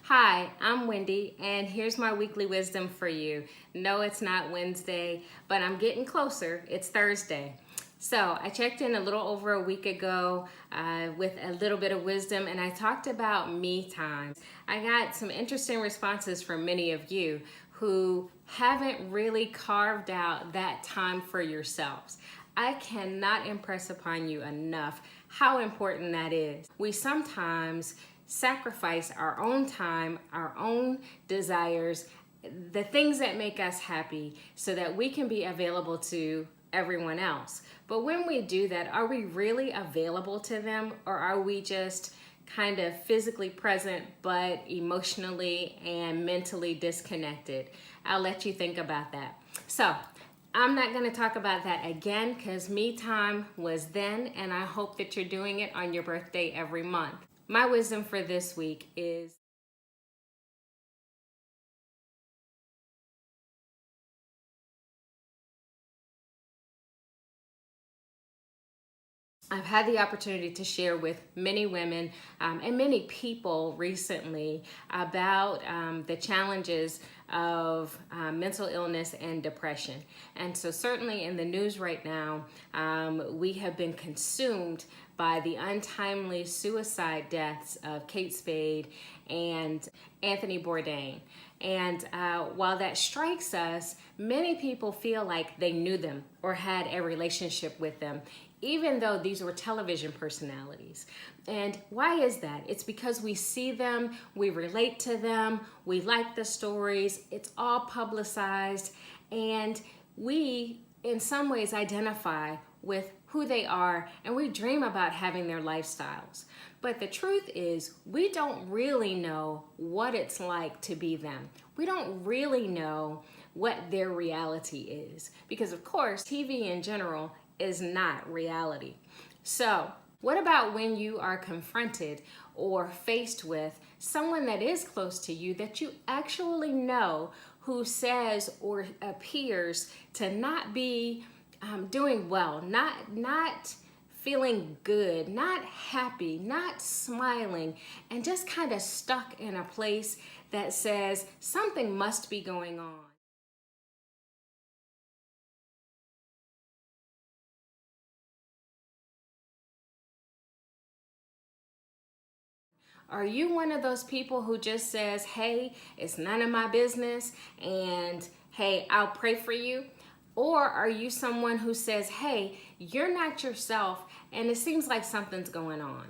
Hi, I'm Wendy, and here's my weekly wisdom for you. No, it's not Wednesday, but I'm getting closer. It's Thursday. So, I checked in a little over a week ago with a little bit of wisdom, and I talked about me time. I got some interesting responses from many of you who haven't really carved out that time for yourselves. I cannot impress upon you enough how important that is. We sometimes sacrifice our own time, our own desires, the things that make us happy so that we can be available to everyone else. But when we do that, are we really available to them, or are we just kind of physically present but emotionally and mentally disconnected? I'll let you think about that. So, I'm not going to talk about that again because me time was then, and I hope that you're doing it on your birthday every month. My wisdom for this week is I've had the opportunity to share with many women and many people recently about the challenges of mental illness and depression. And so, certainly in the news right now, we have been consumed by the untimely suicide deaths of Kate Spade and Anthony Bourdain. And while that strikes us, many people feel like they knew them or had a relationship with them, even though these were television personalities. And why is that? It's because we see them, we relate to them, we like the stories, it's all publicized, and we, in some ways, identify with who they are, and we dream about having their lifestyles. But the truth is, we don't really know what it's like to be them. We don't really know what their reality is. Because, of course, TV in general is not reality. So, what about when you are confronted or faced with someone that is close to you that you actually know who says or appears to not be doing well, not feeling good, not happy, not smiling, and just kind of stuck in a place that says something must be going on? Are you one of those people who just says, hey, it's none of my business, and hey, I'll pray for you? Or are you someone who says, hey, you're not yourself and it seems like something's going on?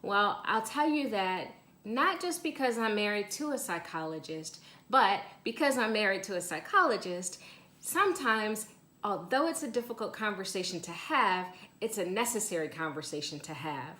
Well, I'll tell you that not just because I'm married to a psychologist, but because I'm married to a psychologist, sometimes, although it's a difficult conversation to have, it's a necessary conversation to have.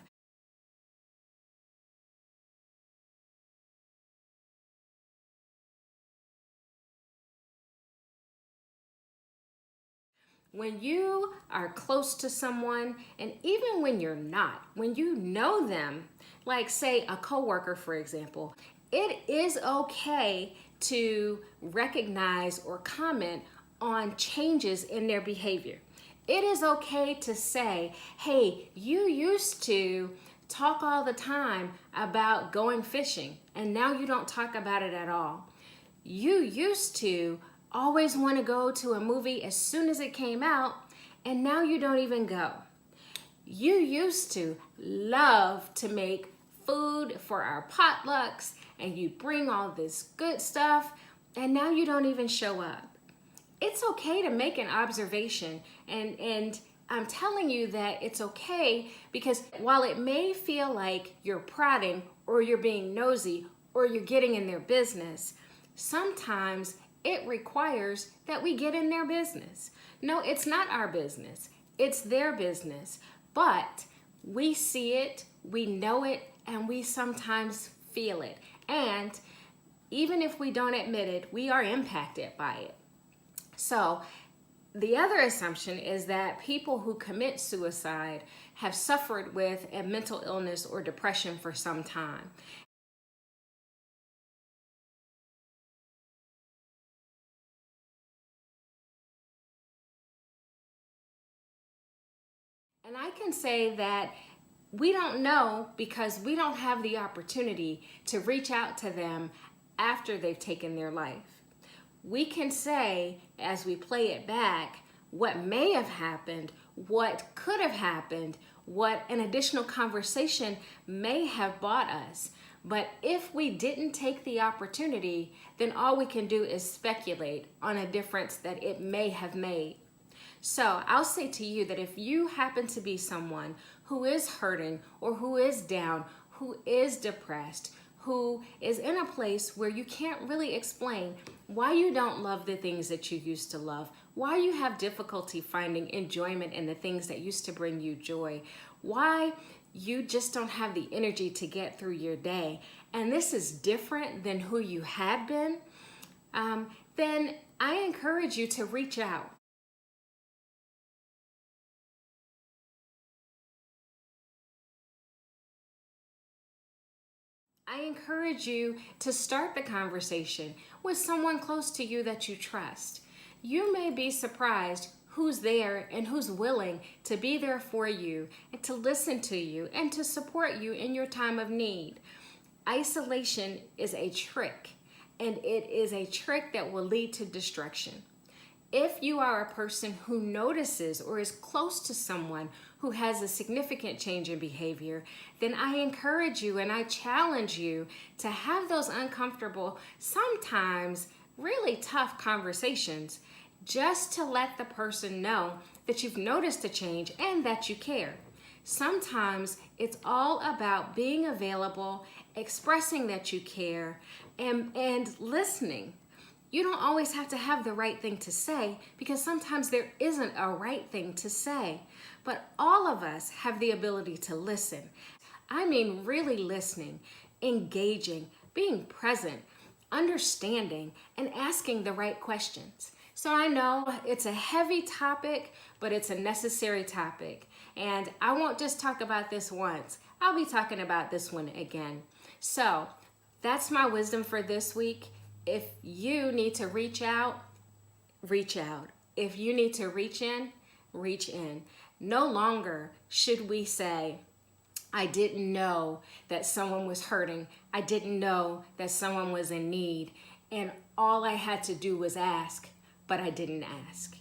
When you are close to someone, and even when you're not, when you know them, like say a coworker, for example, it is okay to recognize or comment on changes in their behavior. It is okay to say, hey, you used to talk all the time about going fishing, and now you don't talk about it at all. You used to always want to go to a movie as soon as it came out, and now you don't even go. You used to love to make food for our potlucks, and you bring all this good stuff, and now you don't even show up. It's okay to make an observation, and I'm telling you that it's okay because while it may feel like you're prodding or you're being nosy or you're getting in their business, sometimes it requires that we get in their business. No, it's not our business, it's their business. But we see it, we know it, and we sometimes feel it. And even if we don't admit it, we are impacted by it. So, the other assumption is that people who commit suicide have suffered with a mental illness or depression for some time. And I can say that we don't know because we don't have the opportunity to reach out to them after they've taken their life. We can say, as we play it back, what may have happened, what could have happened, what an additional conversation may have bought us. But if we didn't take the opportunity, then all we can do is speculate on a difference that it may have made. So I'll say to you that if you happen to be someone who is hurting or who is down, who is depressed, who is in a place where you can't really explain why you don't love the things that you used to love, why you have difficulty finding enjoyment in the things that used to bring you joy, why you just don't have the energy to get through your day, and this is different than who you had been, then I encourage you to reach out. I encourage you to start the conversation with someone close to you that you trust. You may be surprised who's there and who's willing to be there for you and to listen to you and to support you in your time of need. Isolation is a trick, and it is a trick that will lead to destruction. If you are a person who notices or is close to someone who has a significant change in behavior, then I encourage you and I challenge you to have those uncomfortable, sometimes really tough conversations, just to let the person know that you've noticed a change and that you care. Sometimes it's all about being available, expressing that you care, and listening. You don't always have to have the right thing to say, because sometimes there isn't a right thing to say. But all of us have the ability to listen. I mean, really listening, engaging, being present, understanding, and asking the right questions. So I know it's a heavy topic, but it's a necessary topic. And I won't just talk about this once. I'll be talking about this one again. So that's my wisdom for this week. If you need to reach out, reach out. If you need to reach in, reach in. No longer should we say, I didn't know that someone was hurting. I didn't know that someone was in need. And all I had to do was ask, but I didn't ask.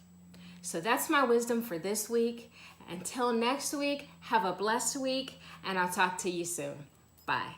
So that's my wisdom for this week. Until next week, have a blessed week, and I'll talk to you soon. Bye.